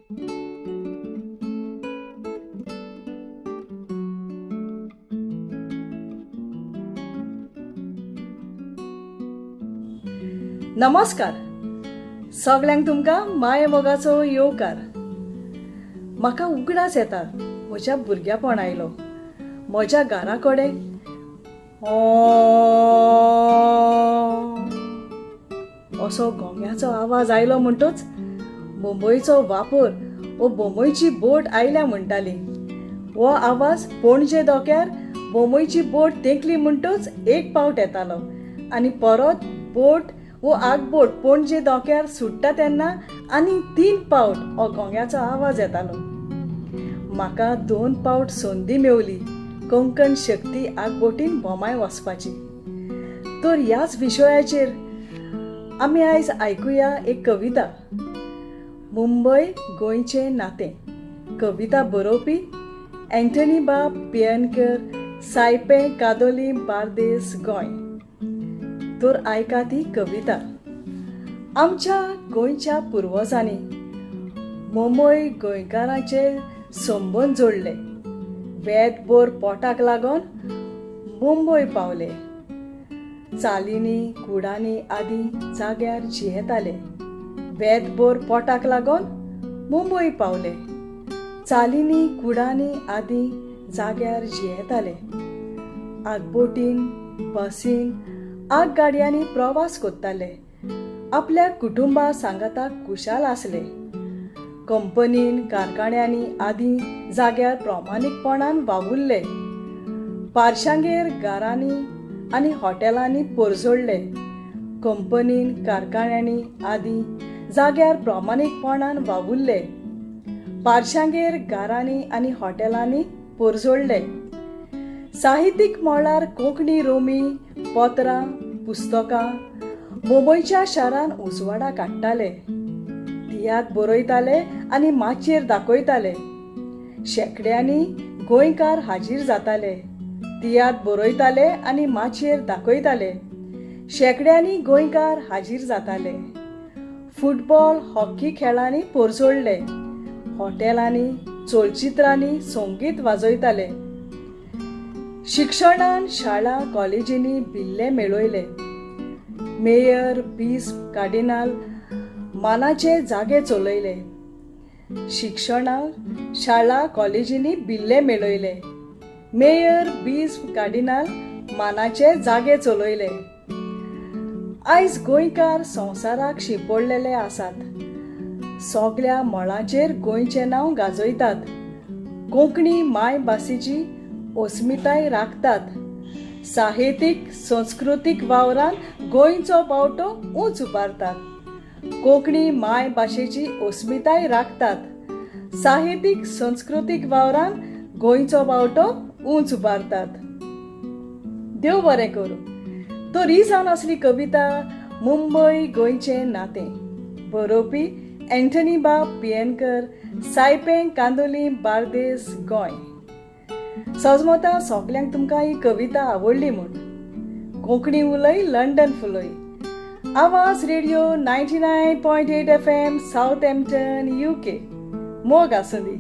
नमस्कार सगळ्यांक तुमकां माये मोगाचो येवकार. म्हाका उगडास येता म्हज्या भुरग्यापण आयलो. म्हज्या घरा कडेन असो गोंग्याचो आवाज आयलो म्हणटच मुंबयचो वापर वो बोंबयची बोट आयल्या म्हणटाली. हो आवाज पणजे दोक्यार बोंबयची बोट तेंकली म्हणटच एक पावट येतालो आनी परत बोट वो आगबोट पणजे दोक्यार सुट्टा तेन्ना आनी 3 पावट हो गोंग्याचो आवाज येतालो. म्हाका 2 पावट संदी मेवली कोंकण शक्ती आगबोटीन बोमाय वचपाची. तर ह्याच विशयाचेर आमी आयज आयकुया एक कविता. मुंबय गोंयचें नातें. कविता बरोवपी एंटनी बा पियेनकर, सायपें कादोली, बार्देस, गोंय. तर आयका ती कविता. आमच्या गोंयच्या पुर्वजांनी मुंबय गोंयकारांचे संबंद जोडले. वेदभर पोटाक लागून मुंबय पावले. चालींनी कुडांनी आदी जाग्यार जियेताले. वेदभर पोटाक लागून मुंबय पावले. चालींनी कुडांनी आदी जाग्यार जियेताले. आगबोटीन बसीन आगगाडयांनी प्रवास करताले. आपल्या कुटुंबा सांगाता कुशाल आसले. कंपनीन कारखान्यांनी आदी जाग्यार प्रामाणीकपणान वावुरले. पारशांगेर घरांनी आनी हॉटेलांनी परजोडले. कंपनीन कारखान्यांनी आदी जाग्यार प्रामाणीकपणान वावुरले. पारशांगेर घरांनी आनी हॉटेलांनी परजोडले. साहित्यीक मळार कोंकणी रोमी पत्रां पुस्तकां मुंबयच्या शारान उजवाडा काडटाले. तियात्र बरयताले आनी माचयेर दाखयताले. शेकड्यांनी गोंयकार हाजीर जाताले. तियात्र बरयताले आनी माचयेर दाखयताले. शेकड्यांनी गोंयकार हाजीर जाताले. फुटबॉल हॉकी खेळांनी परजोडले. हॉटेलांनी चलचित्रांनी संगीत वाजयताले. शिक्षणान शाळा कॉलेजींनी बिल्ले मेळयले. मेयर बिस्प कार्डिनाल मानाचे जागे चलयले. शिक्षणान शाळा कॉलेजींनी बिल्ले मेळयले. मेयर बिस्प कार्डिनाल मानाचे जागे चलयले. आयज गोंयकार संवसाराक शिंपडलेले आसात. सगळ्या मळाचेर गोंयचें नांव गाजयतात. कोंकणी मायभासीची अस्मिताय राखतात. साहित्यीक संस्कृतीक वावरान गोंयचो बावटो उंच उबारतात. कोंकणी मायभाशेची अस्मिताय राखतात. साहित्यीक संस्कृतीक वावरान गोंयचो बावटो उंच उबारतात. देव बरें करूं. तर ही जावन असली कविता मुंबय गोंयचें नातें. बरोवपी एंटनी बा पियेनकर, सायपें कांदोली, बार्देस, गोंय. सजमता सगल्यांक तुमकां ही कविता आवडली म्हूण. कोंकणी उलय लंडन फुलय. आवाज रेडिओ 99.8 FM साउथहॅम्प्टन UK. मोग आसूंदी.